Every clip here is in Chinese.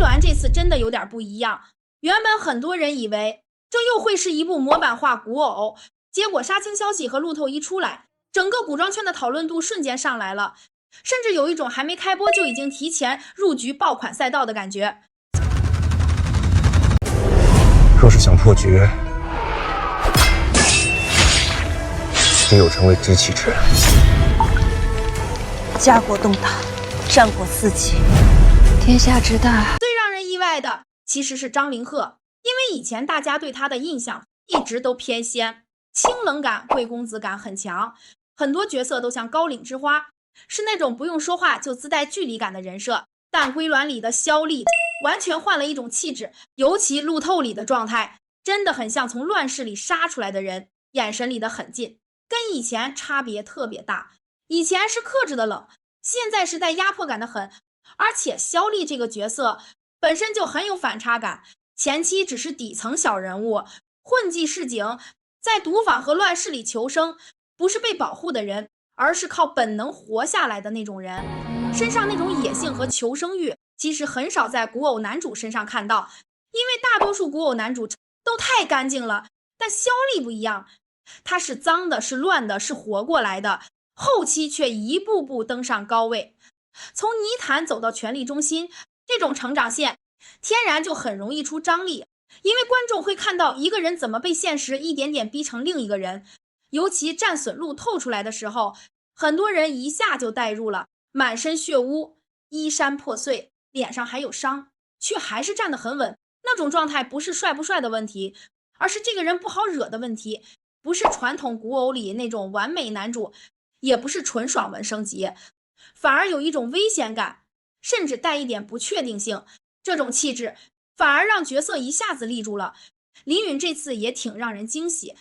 鸾这次真的有点不一样，原本很多人以为这又会是一部模板化古偶，结果杀青消息和路透一出来，整个古装圈的讨论度瞬间上来了，甚至有一种还没开播就已经提前入局爆款赛道的感觉。若是想破局，只有成为机器之人。家国动荡，战火四起，天下之大。最让人意外的其实是张凌赫，因为以前大家对他的印象一直都偏仙，清冷感、贵公子感很强，很多角色都像高岭之花，是那种不用说话就自带距离感的人设。但归鸾里的萧丽完全换了一种气质，尤其路透里的状态真的很像从乱世里杀出来的人，眼神里的狠劲跟以前差别特别大。以前是克制的冷，现在是带压迫感的狠。而且萧丽这个角色本身就很有反差感，前期只是底层小人物，混迹市井，在毒坊和乱世里求生，不是被保护的人，而是靠本能活下来的那种人。身上那种野性和求生欲其实很少在古偶男主身上看到，因为大多数古偶男主都太干净了，但萧丽不一样，他是脏的，是乱的，是活过来的，后期却一步步登上高位，从泥潭走到权力中心，这种成长线天然就很容易出张力，因为观众会看到一个人怎么被现实一点点逼成另一个人，尤其战损路透出来的时候，很多人一下就带入了，满身血污，衣衫破碎，脸上还有伤，却还是站得很稳。那种状态不是帅不帅的问题，而是这个人不好惹的问题，不是传统古偶里那种完美男主，也不是纯爽文升级，反而有一种危险感，甚至带一点不确定性。这种气质反而让角色一下子立住了。林允这次也挺让人惊喜，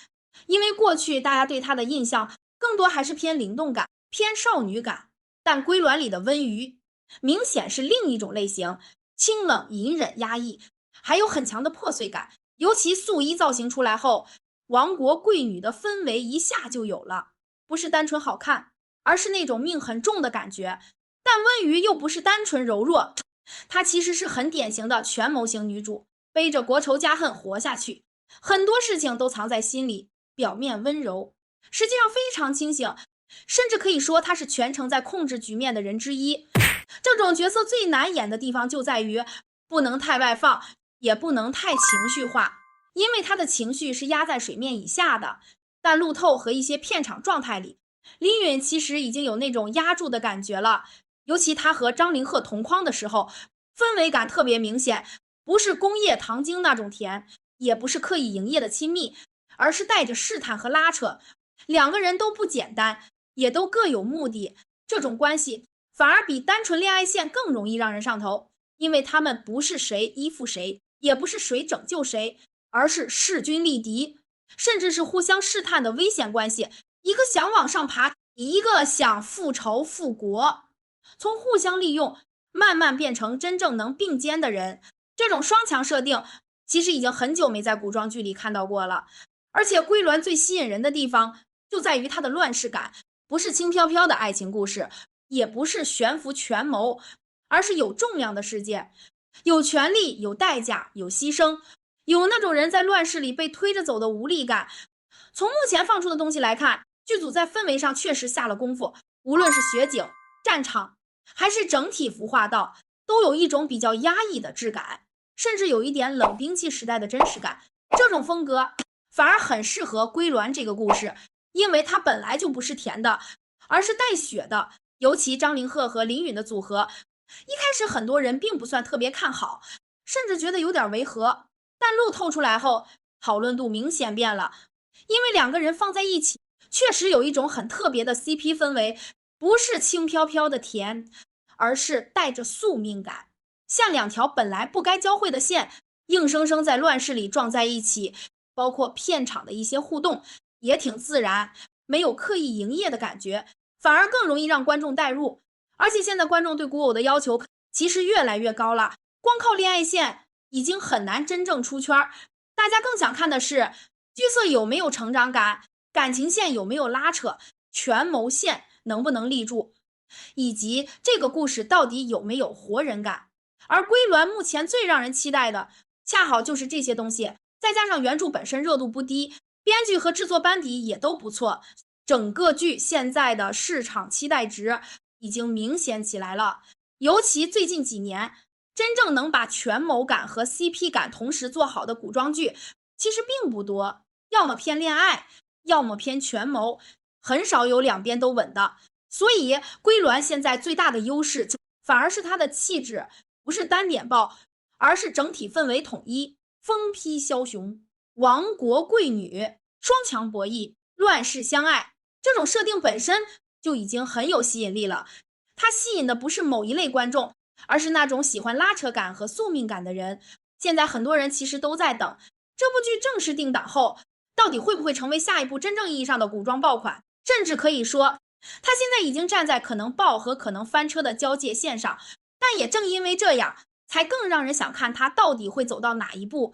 因为过去大家对她的印象更多还是偏灵动感，偏少女感，但归鸾里的温瑜明显是另一种类型，清冷、隐忍、压抑，还有很强的破碎感。尤其素衣造型出来后，亡国贵女的氛围一下就有了，不是单纯好看，而是那种命很重的感觉。但温瑜又不是单纯柔弱，她其实是很典型的权谋型女主，背着国仇家恨活下去，很多事情都藏在心里，表面温柔，实际上非常清醒，甚至可以说她是全程在控制局面的人之一。这种角色最难演的地方就在于不能太外放，也不能太情绪化，因为他的情绪是压在水面以下的。但路透和一些片场状态里，林允其实已经有那种压住的感觉了，尤其他和张凌赫同框的时候，氛围感特别明显，不是工业糖精那种甜，也不是刻意营业的亲密，而是带着试探和拉扯，两个人都不简单，也都各有目的。这种关系反而比单纯恋爱线更容易让人上头，因为他们不是谁依附谁，也不是谁拯救谁，而是势均力敌，甚至是互相试探的危险关系，一个想往上爬，一个想复仇复国，从互相利用慢慢变成真正能并肩的人。这种双强设定其实已经很久没在古装剧里看到过了。而且归鸾最吸引人的地方就在于它的乱世感，不是轻飘飘的爱情故事，也不是悬浮权谋，而是有重量的世界，有权利，有代价，有牺牲，有那种人在乱世里被推着走的无力感。从目前放出的东西来看，剧组在氛围上确实下了功夫，无论是雪景、战场，还是整体服化道，都有一种比较压抑的质感，甚至有一点冷兵器时代的真实感。这种风格反而很适合归鸾这个故事，因为它本来就不是甜的，而是带血的。尤其张凌赫和林允的组合，一开始很多人并不算特别看好，甚至觉得有点违和，但路透出来后，讨论度明显变了，因为两个人放在一起确实有一种很特别的 CP 氛围，不是轻飘飘的甜，而是带着宿命感，像两条本来不该交汇的线，硬生生在乱世里撞在一起。包括片场的一些互动也挺自然，没有刻意营业的感觉，反而更容易让观众带入。而且现在观众对古偶的要求其实越来越高了，光靠恋爱线已经很难真正出圈，大家更想看的是角色有没有成长感，感情线有没有拉扯，权谋线能不能立住，以及这个故事到底有没有活人感。而归鸾目前最让人期待的，恰好就是这些东西，再加上原著本身热度不低，编剧和制作班底也都不错，整个剧现在的市场期待值已经明显起来了。尤其最近几年，真正能把权谋感和 CP 感同时做好的古装剧其实并不多，要么偏恋爱，要么偏权谋，很少有两边都稳的。所以归鸾现在最大的优势反而是它的气质，不是单点爆，而是整体氛围统一，疯批枭雄，亡国贵女，双强博弈，乱世相爱，这种设定本身就已经很有吸引力了。它吸引的不是某一类观众，而是那种喜欢拉扯感和宿命感的人。现在很多人其实都在等这部剧正式定档后，到底会不会成为下一部真正意义上的古装爆款，甚至可以说它现在已经站在可能爆和可能翻车的交界线上。但也正因为这样，才更让人想看它到底会走到哪一步，